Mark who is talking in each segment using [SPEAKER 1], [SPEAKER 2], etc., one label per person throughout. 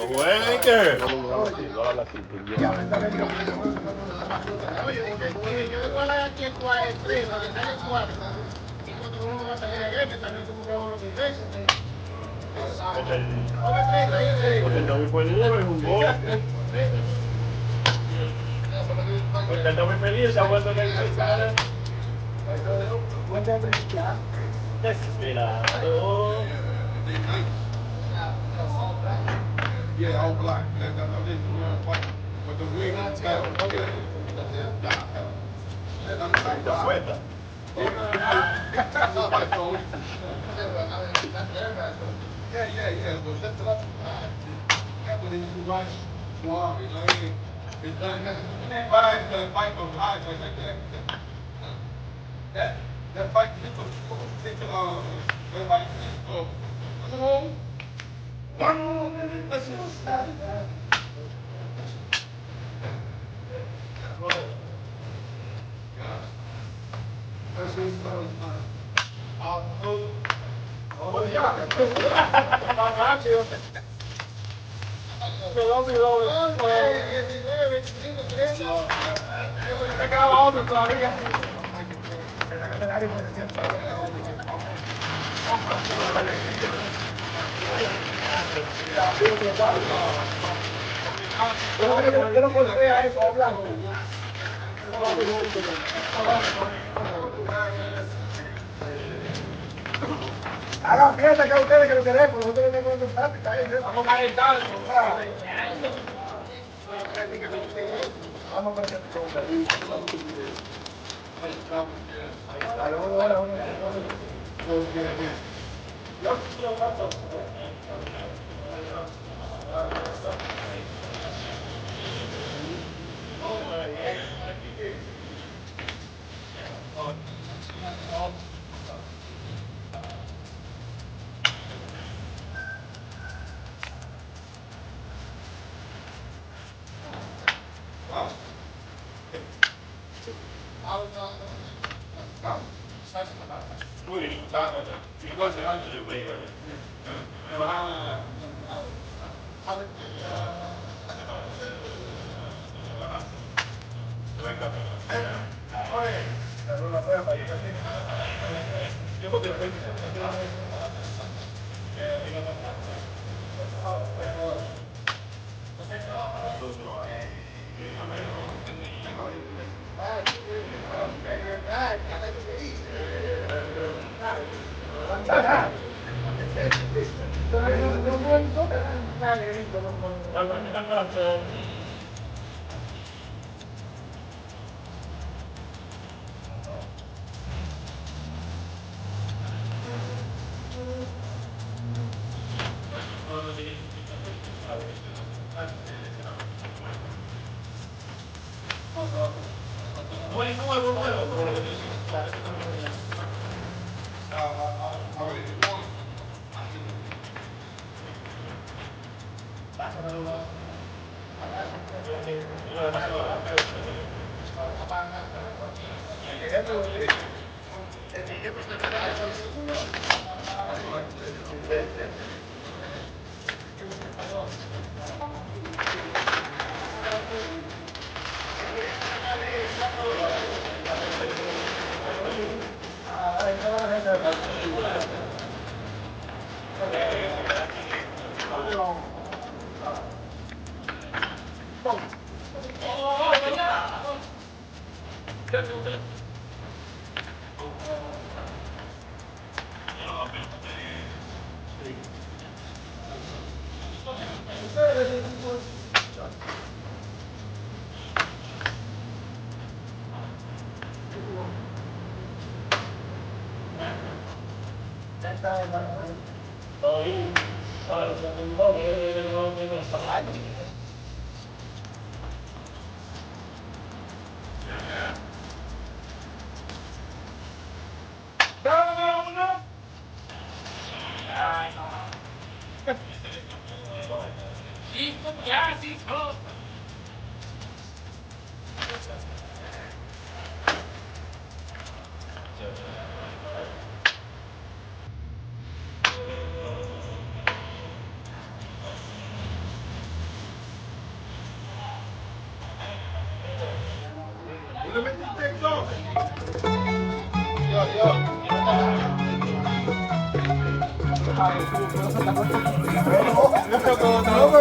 [SPEAKER 1] Waker. Porque el Tommy fue nuevo y jugó. Porque el Tommy feliz se ha vuelto a cara. Desesperado.
[SPEAKER 2] Yeah, all black. I didn't fight with the wing and tail. Yeah. But that's what that when you right, wow, you know, it's done. Fight from high like that. That fight, that fight, oh, let's hagan fiesta que ustedes que lo queremos, nosotros no tenemos práctica, vamos a calentar, vamos a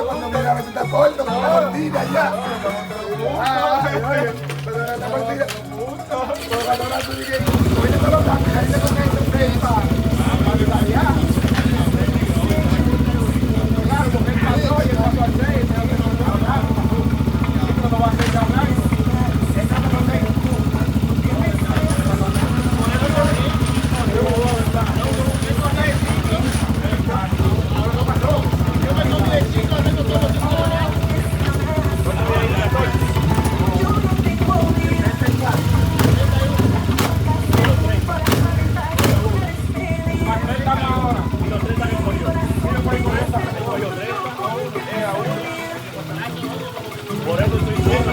[SPEAKER 2] cuando me la está corto, con la partida ya. Pero la partida. Pero cuando tú dices, oye, te lo cambias, ahí te coges el tema. Para allá. Claro, porque él pasó y él pasó al 6. Pero no va a ser que hablar.
[SPEAKER 1] Por eso estoy diciendo,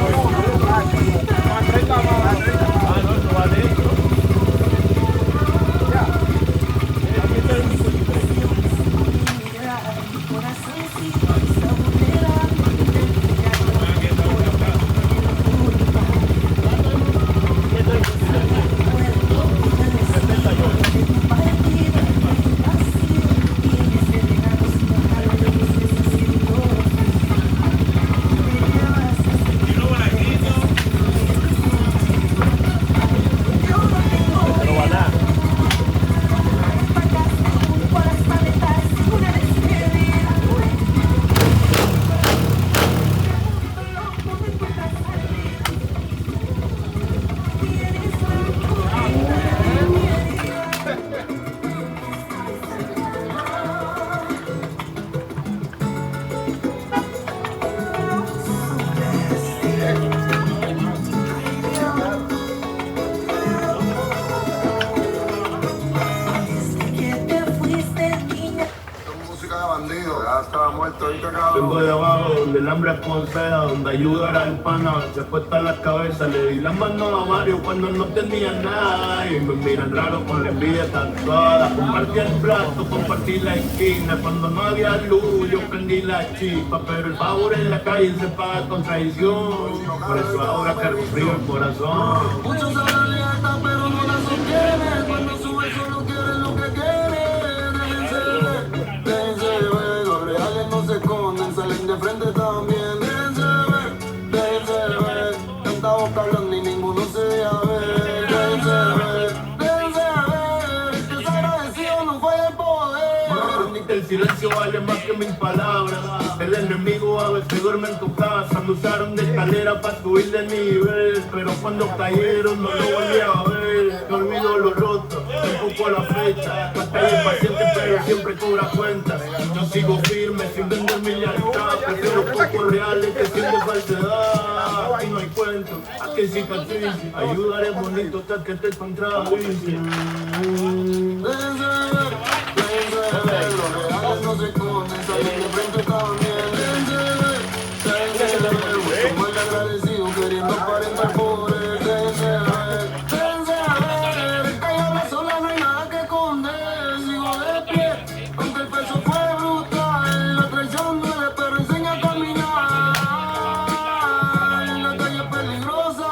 [SPEAKER 3] Vengo de abajo, donde el hambre aconsea, donde ayudar al pana, se puesta la cabeza, le di la mano a Mario cuando no tenía nada, y me miran raro con la envidia tatuada, compartí el plato, compartí la esquina, cuando no había luz yo prendí la chispa, pero el favor en la calle se paga con traición, por eso ahora cargo frío el corazón.
[SPEAKER 4] Muchos hablan libertad pero no la sostienen, cuando sube solo quieren lo que quieren, déjense ver, los reales no se esconden, salen de frente también, déjense ver, tanta boca hablando y ninguno se deja ver, déjense ver, el que es agradecido no fue el poder.
[SPEAKER 3] El silencio vale más que mil palabras. El enemigo a veces duerme en tu casa. Me usaron de escalera para subir de nivel, pero cuando cayeron no lo volví a ver. Me olvido lo roto, tampoco la fecha. Batalla impaciente pero siempre cobra cuentas. Yo sigo firme sin vender mi lealtad. Prefiero pocos reales que siempre falsedad. Aquí no hay cuento, aquí hay cicatriz. Ayudaré bonito hasta que te contradice.
[SPEAKER 4] Los reales no se esconden, salen de frente también. Como el agradecido queriendo aparentar poder. El que habla sola no hay nada que esconder. Sigo de pie, aunque el peso fue brutal. La traición duele, pero enseña a caminar. En la calle es peligrosa,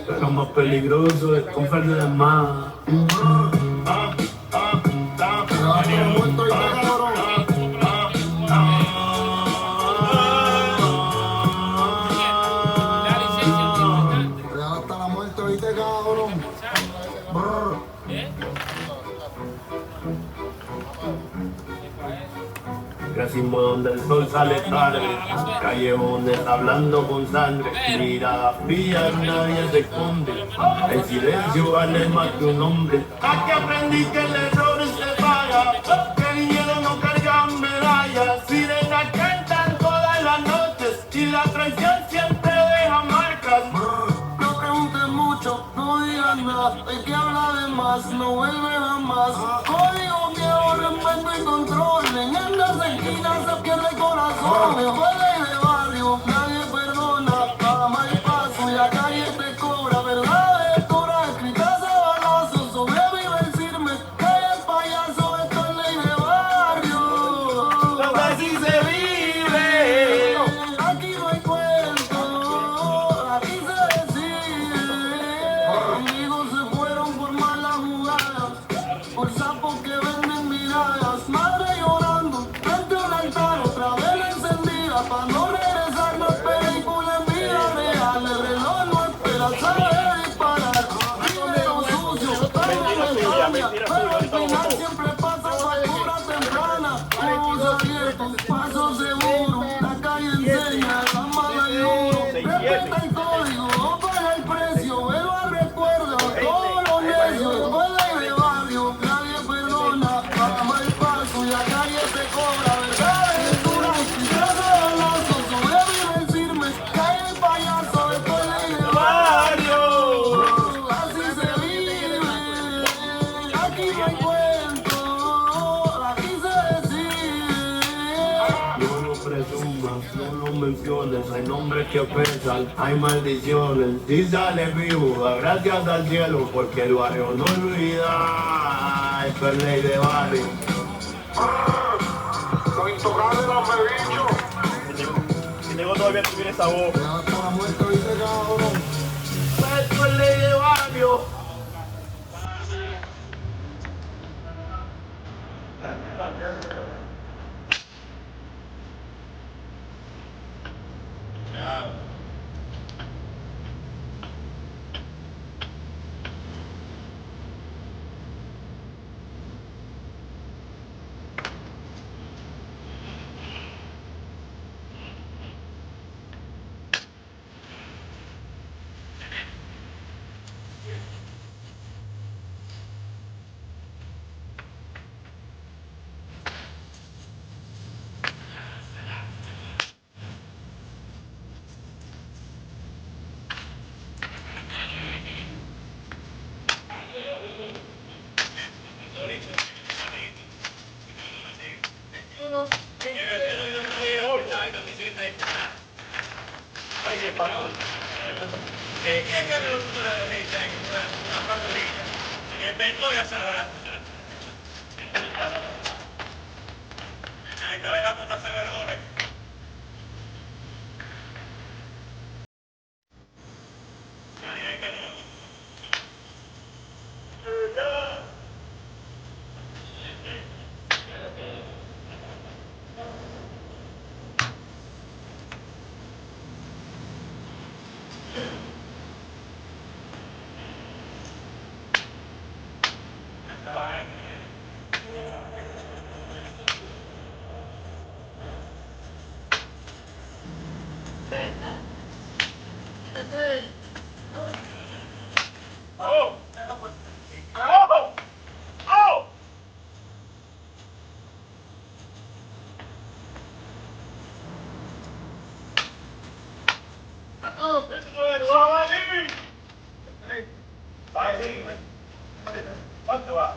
[SPEAKER 3] Pero más peligroso es confiar de más.
[SPEAKER 4] muerto y cabrón. Real hasta la muerte, oíste, cabrón. Brr.
[SPEAKER 3] Crecimos donde el sol sale tarde, callejones hablando con sangre, miradas frías, nadie se esconde, el silencio vale más que un hombre. Aquí aprendí que el error se paga, que el hielo no carga medallas, sirenas cantan todas las noches y la traición siempre deja marcas.
[SPEAKER 4] No pregunten mucho, no digan nada, el que habla de más no vuelve jamás. Código viejo, respeto y control, en estas esquinas se pierde el corazón. Me jode de barrio, nadie perdona, cada mal paso y la calle te cobra. Verdades duras, escritas a balazos, sobrevive el firme, cae el payaso, esto es ley de barrio.
[SPEAKER 3] Así se vive.
[SPEAKER 4] Aquí no hay cuento, aquí se decide. Amigos se fueron por malas jugadas, por sapos que venden miradas. para no regresar, no es película en vida real. El reloj no espera, sabe disparar. Dinero sucio, pero al final siempre pasa factura temprana. Ojos abiertos, paso seguro, la calle enseña, la mala y duro. Respeta el código, no paga el precio, pero recuerda todos los necios. Vuelve de barrio, nadie perdona, baja el paso y la calle te cobra, verdad es dura. Y tras de balazo, sobrevive firme, cae el payaso, esto es ley de barrio. Así se vive, aquí no hay cuento, aquí se decide.
[SPEAKER 3] No lo presumas, no lo menciones, hay nombres que pesan, hay maldiciones. Si sales vivo, da gracias al cielo, porque el barrio no olvida. Esto es ley de barrio.
[SPEAKER 2] Los intocables las bebichos.
[SPEAKER 1] Si tengo todavía tuviera esa voz.
[SPEAKER 2] Hasta la muerte, viste, cabrón.
[SPEAKER 3] Esto es ley de barrio.
[SPEAKER 1] ¡Oh! ¡Oh! ¡Oh! ¿Cuánto va?